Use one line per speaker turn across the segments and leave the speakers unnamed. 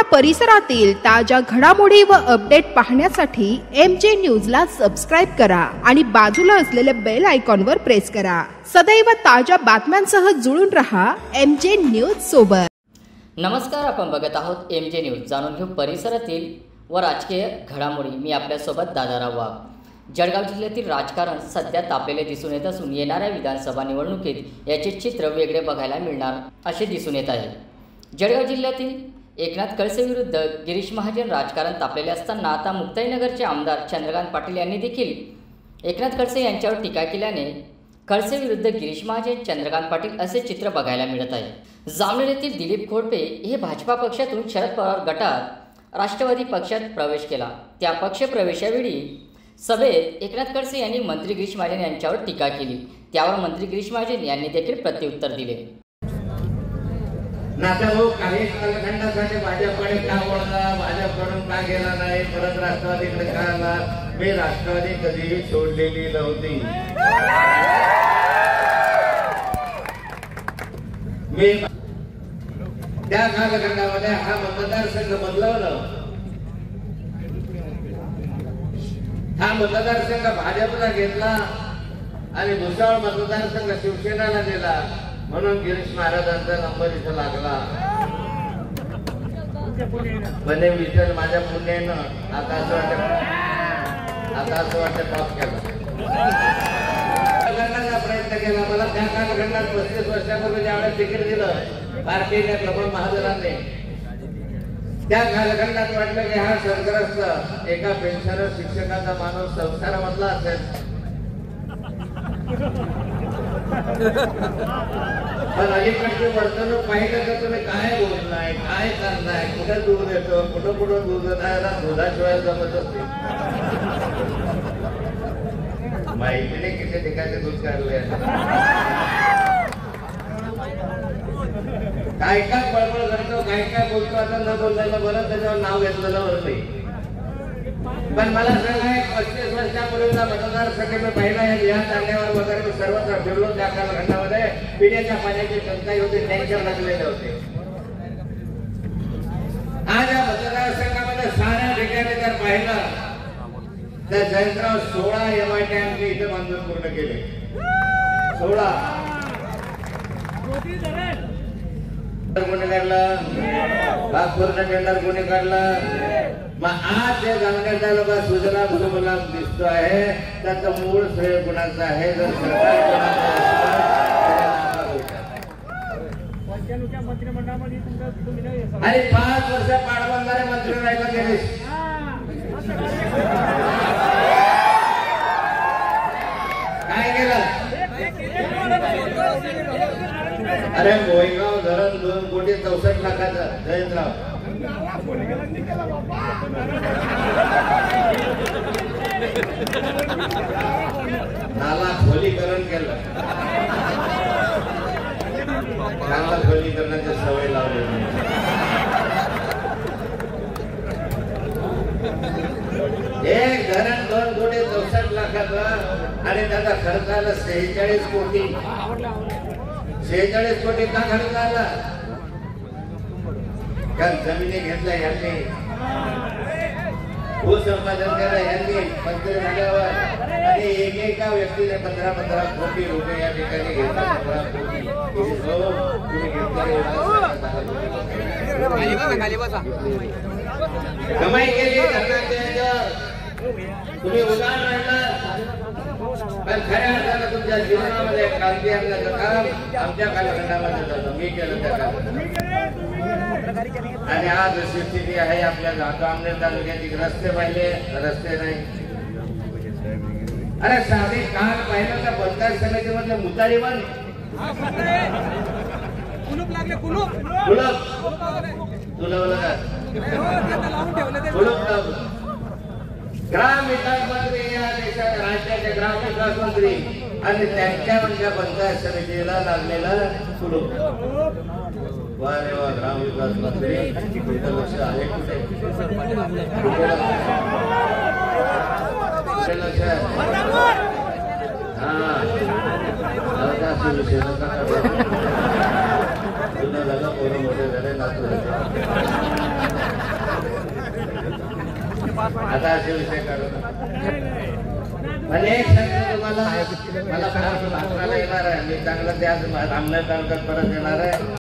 आपल्या परिसरातील ताज्या घडामोडी व अपडेट पाहण्यासाठी MJ न्यूजला सबस्क्राइब करा आणि बाजूला असलेले बेल आयकॉनवर प्रेस करा। सदैव ताज्या बातम्यांसह जुळून रहा MJ न्यूज सोबत।
नमस्कार, आपण बघत आहोत MJ न्यूज। जाणून घेऊ परिसरातील व राजकीय घडामोडी। मी आपल्यासोबत दादाराव वाघ। जळगाव जिल्ह्यातील राजकारण सध्या तापलेले दिसून येत असून येणाऱ्या विधानसभा निवडणुकीत याचे चित्र वेगळे बघायला मिळणार असे दिसून येत आहे। जळगाव जिल्ह्यातील एकनाथ खडसे विरुद्ध गिरीश महाजन राजकारण तापलेले असताना आता मुक्ताईनगरचे आमदार चंद्रकांत पाटील यांनी देखील एकनाथ खडसे यांच्यावर टीका केल्याने खडसे विरुद्ध गिरीश महाजन चंद्रकांत पाटील असे चित्र बघायला मिळत आहे। जामनेर येथील दिलीप खोडपे हे भाजपा पक्षातून शरद पवार गटात राष्ट्रवादी पक्षात प्रवेश केला। त्या पक्ष प्रवेशावेळी सभेत एकनाथ खडसे यांनी मंत्री गिरीश महाजन यांच्यावर टीका केली। त्यावर मंत्री गिरीश महाजन यांनी देखील प्रत्युत्तर दिले।
नात्याभाऊ काही कालखंडासाठी भाजपकडे का वळला, भाजपकडून का गेला नाही, परत राष्ट्रवादीकडे का आला? मी राष्ट्रवादी कधीही सोडलेली नव्हती। मी त्या कालखंडामध्ये हा मतदारसंघ बदलवला, हा मतदारसंघ भाजपला घेतला आणि भुसावळ मतदारसंघ शिवसेनेला दिला, म्हणून गिरीश महाराजांचा नंबर इथं लागला। म्हणे विठ्ठल माझ्या पुण्यानं आता असं वाटतं टॉप केला, प्रयत्न केला। मला त्या कालखंडात 35 वर्षापूर्वी ज्यावेळेस तिकीट दिलं पार्टीने, प्रबळ महाजनांनी, त्या कालखंडात वाटलं की हा सरग्रस्त एका पेन्शनर शिक्षकाचा माणूस संसारामधला असेल, पण अलीकडची वर्तणूक पाहिलं तर तुम्ही काय बोललाय, काय करताय, कुठे दूध येतो, कुठं दूध येणार, दुधाशिवाय जमत असते। माहितीने किती ठिकाणी दूध काढले, काय काय बळबळ करतो, काय काय बोलतो, आता न बोललेलं बरं, त्याच्यावर नाव घेतलेलं बरं नाही। पण मला सांगा, 35 वर्षापूर्वीचा मतदारसंघ मी पाहिला, या चालण्यावर वगैरे मी सर्वत्र फिरलो। त्या कालखंडामध्ये पिण्याच्या पाण्याची टंचाई होती, टँकर लागलेले होते। आज या मतदारसंघामध्ये साऱ्या ठिकाणी जर पाहिलं तर जयंतराव 16 MITM इथे बांधून पूर्ण केले, 16 कोणी काढला, पूर्ण टेंडर कोणी काढला। मग आज जे जामनेर तालुका सुजला भुजबला दिसतो आहे त्याचं मूळ श्रेय कुणाचं आहे? जर सरकार आणि 5 वर्ष पाटबंधारे मंत्री राहिला गिरीश, काय केलं? अरे मोईगाव धरण 2,64 लाखाचं जयंतराव, नाला खोलीकरण केलं, नाला खोलीकरणाची सवय लावली। एक धरण 2,64 लाखाचं आणि त्याचा खर्च आला 46 कोटी। 46 कोटी का खर्च आला? कारण जमिनी घेतल्या यांनी, भूसंपादन केलं यांनी मंत्री झाल्यावर, आणि एका व्यक्तीने 15 कोटी रुपये या ठिकाणी घेतले। 15 कोटी कमाई केली तुम्ही उदाहरण राहिला, पण खऱ्या अर्थानं तुमच्या जीवनामध्ये क्रांती आणण्याचं काम आमच्या कालखंडामध्ये झालं, मी केलं त्या काळात। आणि आज अशी स्थिती आहे आपल्या जामनेर तालुक्याची, रस्ते पाहिले, रस्ते नाही। अरे साधे काल पाहिलं तर पंचायत समितीमध्ये मुतारी बंद, कुलूप लागले, कुलूप तुलवलं का? कुलूप लावलं। ग्राम विकास मंत्री या देशात राज्याचे ग्राम विकास मंत्री आणि त्यांच्या म्हणजे पंचायत समितीला लागलेला कुलूप। वारे वा, ग्राम विकास मंत्री लक्ष आहे कुठे? लक्ष हा जुनं झालं, पोरं मोठे झाले, नातू झाले. आता असे विषय काढू नका. आणि एक सांगतो तुम्हाला, मला फार भाषणाला येणार आहे, मी चांगलं त्याच रामनाथ तालुक्यात परत येणार आहे.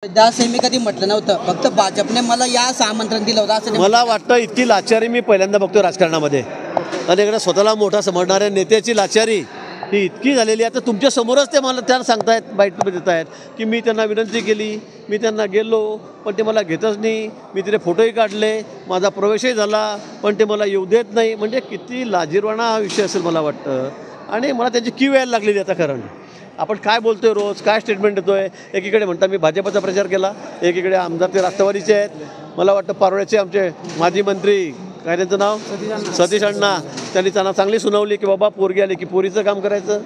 दास मी कधी म्हटलं नव्हतं, फक्त भाजपने मला या आमंत्रण दिलं होतं असं
मला वाटतं इतकी लाचारी मी पहिल्यांदा बघतो राजकारणामध्ये. आणि इकडे स्वतःला मोठा समजणाऱ्या नेत्याची लाचारी ही इतकी झालेली आहे. आता तुमच्या समोरच ते मला त्याला सांगतायत, बाईट देत आहेत की मी त्यांना विनंती केली, मी त्यांना गेलो पण ते मला घेतच नाही, मी तिथे फोटोही काढले, माझा प्रवेशही झाला पण ते मला येऊ देत नाही. म्हणजे किती लाजिरवाणा हा विषय असेल मला वाटतं. आणि मला त्यांची कीव यायला लागलेली आता. कारण आपण काय बोलतोय रोज, काय स्टेटमेंट देतोय. एकीकडे म्हणता मी भाजपचा प्रचार केला, एकीकडे आमदार ते राष्ट्रवादीचे आहेत. मला वाटतं पारोळ्याचे आमचे माजी मंत्री काय त्यांचं नाव सतीश अण्णा, त्यांनी त्यांना चांगली सुनावली की बाबा पोरगी आली की पोरीचं काम करायचं,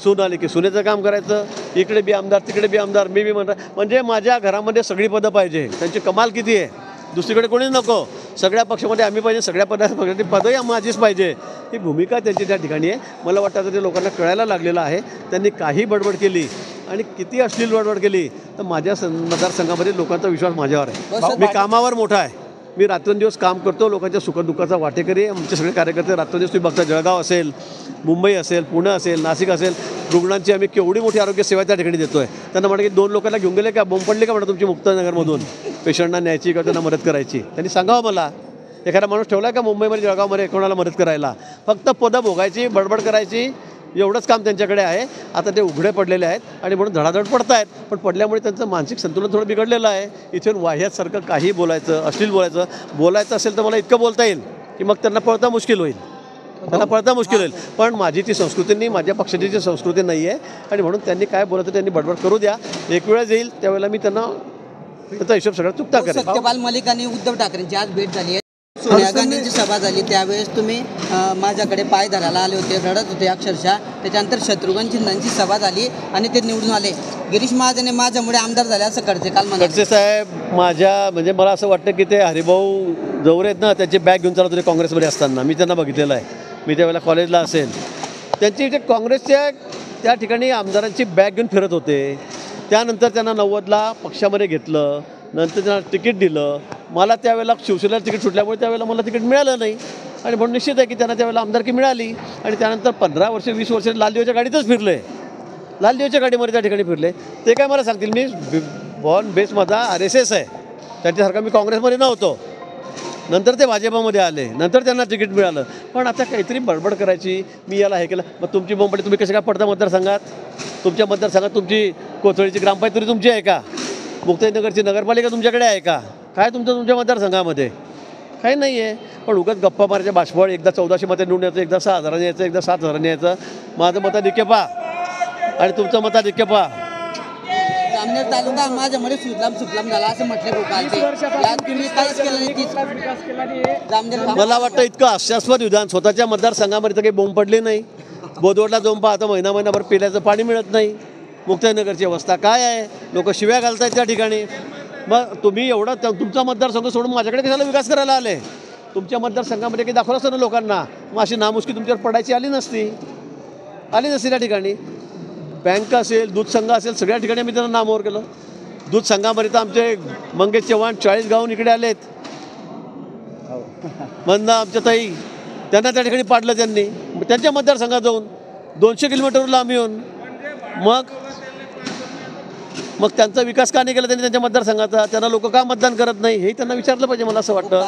सून आली की सुनेचं काम करायचं, इकडे बी आमदार तिकडे बी आमदार, मी बी म्हणणार. म्हणजे माझ्या घरामध्ये सगळी पदं पाहिजे. त्यांची कमाल किती आहे, दुसरीकडे कोणीच नको, सगळ्या पक्षामध्ये आम्ही पाहिजे, सगळ्या पक्षाची पदही माझीच पाहिजे, ही भूमिका त्यांची त्या ठिकाणी आहे. मला वाटतं आता ते लोकांना कळायला लागलेलं आहे. त्यांनी काही बडबड केली आणि किती अश्लील बडबड केली तर माझ्या मतदारसंघामध्ये लोकांचा विश्वास माझ्यावर आहे. मी कामावर मोठा आहे, मी रात्रंदिवस काम करतो, लोकांच्या सुखदुःखाचा वाटेकरी. आमचे सगळे कार्यकर्ते रात्रंदिवस तुम्ही बघता, जळगाव असेल, मुंबई असेल, पुणे असेल, नाशिक असेल, रुग्णांची आम्ही केवढी मोठी आरोग्य सेवा त्या ठिकाणी देतोय. त्यांना म्हणा की 2 लोकांना घेऊन गेले का, बोंब पडली का म्हणा तुमची मुक्तानगरमधून पेशंटना न्यायची का त्यांना मदत करायची. त्यांनी सांगावं मला, एखादा माणूस ठेवला आहे का मुंबईमध्ये जळगावमध्ये कोणाला मदत करायला. फक्त पदं भोगायची, बडबड करायची, एवढंच काम त्यांच्याकडे आहे. आता ते उघडे पडलेले आहेत आणि म्हणून धडाधड पडत आहेत. पण पडल्यामुळे त्यांचं मानसिक संतुलन थोडं बिघडलेलं आहे. इथून वाह्यासारखं काही बोलायचं, अश्लील बोलायचं असेल तर मला इतकं बोलता येईल की मग त्यांना पळता मुश्किल होईल, पण माझी ती संस्कृती नाही, माझ्या पक्षाची ती संस्कृती नाही आहे. आणि म्हणून त्यांनी काय बोलायचं त्यांनी बडबड करू द्या. एक वेळ येईल त्यावेळेला मी त्यांना त्याचा हिशोब सगळा चुकता करेल.
सत्यपाल मलिक आणि उद्धव ठाकरेंची आज भेट झाली आहे, सोनिया गांधींची सभा झाली, त्यावेळेस तुम्ही माझ्याकडे पाय धरायला आले होते, रडत होते अक्षरशः. त्याच्यानंतर शत्रुघ्न सिन्हांची सभा झाली आणि ते निवडून आले. गिरीश महाजने माझ्यामुळे आमदार झाले असं खडसे काल म्हणाले.
खडसे साहेब म्हणजे मला असं वाटतं की ते हरिभाऊ जवरे आहेत ना, त्यांची बॅग घेऊन चालत होते काँग्रेसमध्ये असताना. मी त्यांना बघितलेलं आहे, मी त्यावेळेला कॉलेजला असेल. त्यांची जे काँग्रेसच्या त्या ठिकाणी आमदारांची बॅग घेऊन फिरत होते. त्यानंतर त्यांना 90ला पक्षामध्ये घेतलं, नंतर त्यांना तिकीट दिलं. मला त्यावेळेला शिवसेनेला तिकीट सुटल्यामुळे त्यावेळेला मला तिकीट मिळालं नाही. आणि म्हणून निश्चित आहे की त्यांना त्यावेळेला आमदारकी मिळाली. आणि त्यानंतर 15 वर्ष 20 वर्ष लालदेवच्या गाडीतच फिरले, लालदेवच्या गाडीमध्ये त्या ठिकाणी फिरले. ते काय मला सांगतील, मी बॉर्न बेस माझा RSS आहे, त्यांच्यासारखा मी काँग्रेसमध्ये नव्हतो. नंतर ते भाजपामध्ये आले, नंतर त्यांना तिकीट मिळालं. पण आता काहीतरी बडबड करायची, मी याला हे केलं. मग तुमची बोंबडी तुम्ही कसे काय पडता मतदारसंघात? तुमच्या मतदारसंघात तुमची कोथळीची ग्रामपंचायत तुमची आहे का? मुक्ताईनगरची नगरपालिका तुमच्याकडे आहे का? काय तुमच्या मतदारसंघामध्ये काही नाही आहे. पण उगाच गप्पा मारायच्या बाष्पळ, एकदा 1400 मतं निवडून यायचं, एकदा 6000 यायचं, एकदा 7000 यायचं. माझं मताधिक्य पहा आणि तुमचं मताधिक्य पहा.
जामनेर तालुका माझ्यामुळे सुजलाम झाला असं म्हटले तुम्ही काहीच केलं नाही.
मला वाटतं इतकं हास्यास्पद विधान स्वतःच्या मतदारसंघामध्ये तर काही बोंब पडली नाही. बोदवडला जाऊन पहा, आता महिनाभर पिण्याचं पाणी मिळत नाही. मुक्ताईनगरची अवस्था काय आहे, लोक शिव्या घालतायत त्या ठिकाणी. मग तुम्ही एवढं तुमचा मतदारसंघ सोडून माझ्याकडे कशाला विकास करायला आले? तुमच्या मतदारसंघामध्ये काही दाखवलं असतं ना लोकांना, मग अशी नामुष्की तुमच्यावर पडायची आली नसती त्या ठिकाणी. बँक असेल, दूध संघ असेल, सगळ्या ठिकाणी आम्ही त्यांना नामावर केलं. दूध संघामध्ये तर आमचे मंगेश चव्हाण 40 गावून इकडे आलेत. मंदा आमच्या ताई, त्यांना त्या ठिकाणी पाडलं त्यांनी. त्यांच्या मतदारसंघात जाऊन 200 किलोमीटरवर लांब येऊन मग त्यांचा विकास का नाही केला त्यांनी त्यांच्या मतदारसंघाचा? त्यांना लोक का मतदान करत नाही हे त्यांना विचारलं पाहिजे मला असं वाटतं.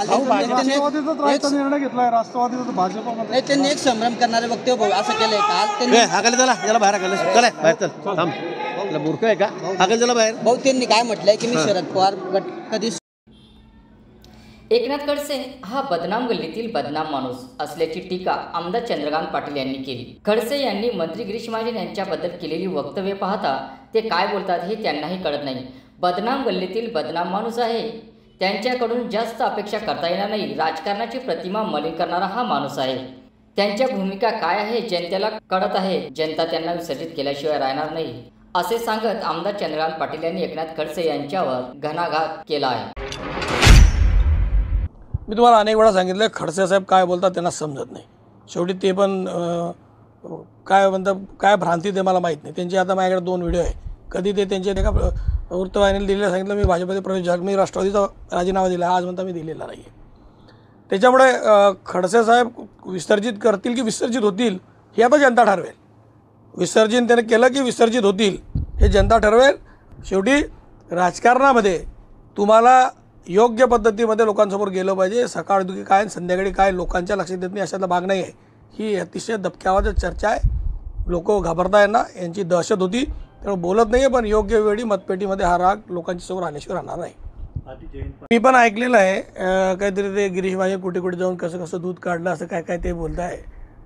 त्यांनी एक संभ्रम करणारे वक्तव्य असं केलंय काल.
हाकाले त्याला बाहेर हाकाले, चला बाहेर चल, थांब, मूर्ख आहे का? हाकाले त्याला बाहेर.
भाऊ त्यांनी काय म्हटलंय की मी शरद पवार गट कधी.
एकनाथ खडसे हा बदनाम गल्लीतील बदनाम माणूस असल्याची टीका आमदार चंद्रकांत पाटील यांनी केली. खडसे यांनी मंत्री गिरीश महाजन यांच्याबद्दल केलेली वक्तव्य पाहता ते काय बोलतात हे त्यांनाही कळत नाही. बदनाम गल्लीतील बदनाम माणूस आहे, त्यांच्याकडून जास्त अपेक्षा करता येणार नाही. राजकारणाची प्रतिमा मलिन करणारा हा माणूस आहे. त्यांच्या भूमिका काय आहे जनतेला कळत आहे, जनता त्यांना विसर्जित केल्याशिवाय राहणार नाही असे सांगत आमदार चंद्रकांत पाटील यांनी एकनाथ खडसे यांच्यावर घणाघात केला आहे.
मी तुम्हाला अनेक वेळा सांगितलं, खडसे साहेब काय बोलतात त्यांना समजत नाही. शेवटी ते पण काय म्हणतात, काय भ्रांती ते मला माहीत नाही. त्यांचे आता माझ्याकडे 2 व्हिडिओ आहे, कधी ते त्यांच्या एका वृत्तवाहिनीला दिलेलं सांगितलं मी भाजपमध्ये प्रवेश झाला, मी राष्ट्रवादीचा राजीनामा दिला, आज म्हणता मी दिलेला नाही आहे. त्याच्यामुळे खडसे साहेब विसर्जित करतील की विसर्जित होतील हे आता जनता ठरवेल. विसर्जन त्याने केलं की विसर्जित होतील हे जनता ठरवेल. शेवटी राजकारणामध्ये तुम्हाला योग्य पद्धतीमध्ये लोकांसमोर गेलं पाहिजे. सकाळ दुखी काय संध्याकाळी काय लोकांच्या लक्षात येत नाही अशातला भाग नाही आहे. ही अतिशय दबक्या आवाजात चर्चा आहे. लोक घाबरताय ना, यांची दहशत होती त्यामुळे बोलत नाही आहे. पण योग्य वेळी मतपेटीमध्ये हा राग लोकांच्या समोर आणल्याशिवाय राहणार नाही. मी पण ऐकलेलं आहे काहीतरी ते गिरीश महाजन कुठे कुठे जाऊन कसं कसं दूध काढलं असं काय काय ते बोलत आहे.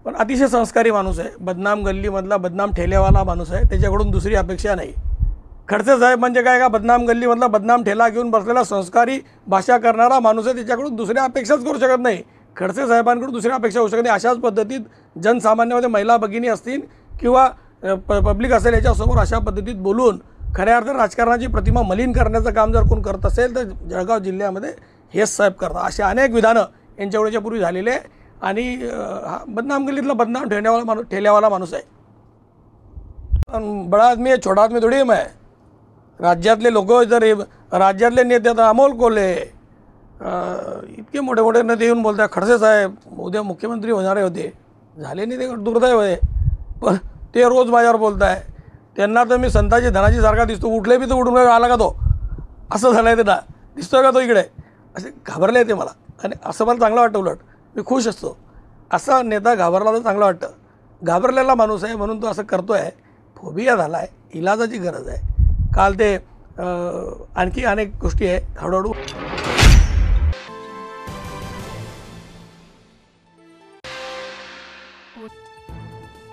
पण अतिशय संस्कारी माणूस आहे. बदनाम गल्लीमधला बदनाम ठेल्यावाला माणूस आहे. त्याच्याकडून दुसरी अपेक्षा नाही. खडसे साहेब म्हणजे काय का बदनाम गल्लीमधला बदनाम ठेला घेऊन बसलेला संस्कारी भाषा करणारा माणूस आहे. त्याच्याकडून दुसऱ्या अपेक्षाच करू शकत नाही. खडसे साहेबांकडून दुसऱ्या अपेक्षा होऊ शकत नाही. अशाच पद्धतीत जनसामान्यामध्ये महिला भगिनी असतील किंवा पब्लिक असेल याच्यासमोर अशा पद्धतीत बोलून खऱ्या अर्थानं राजकारणाची प्रतिमा मलिन करण्याचं काम जर कोण करत असेल तर जळगाव जिल्ह्यामध्ये हेच साहेब करतात. असे अनेक विधानं यांच्या वेळेच्या पूर्वी झालेले आहे. आणि हा बदनाम गल्लीतला बदनाम ठेल्यावाला माणूस आहे. बडा आदमी आहे, छोटा आदमी थोडी आहे. राज्यातले लोक जर राज्यातले नेते आता अमोल कोल्हे इतके मोठे मोठे नेते येऊन बोलतात खडसे साहेब उद्या मुख्यमंत्री होणारे होते, झाले नाही. ते दुर्दैव आहे. पण ते रोज माझ्यावर बोलत आहे. त्यांना तर मी संताची धनाची सारखा दिसतो. उठले बी तर उठून आला का तो असं झालं आहे. त्यांना दिसतोय का तो इकडे असे घाबरले ते मला. आणि असं मला चांगलं वाटतं. उलट मी खुश असतो. असा नेता घाबरला तर चांगलं वाटतं. घाबरलेला माणूस आहे म्हणून तो असं करतो आहे. फोबिया झाला आहे. इलाजाची गरज आहे. काल ते आणखी अनेक गोष्टी आहे हळूहळू.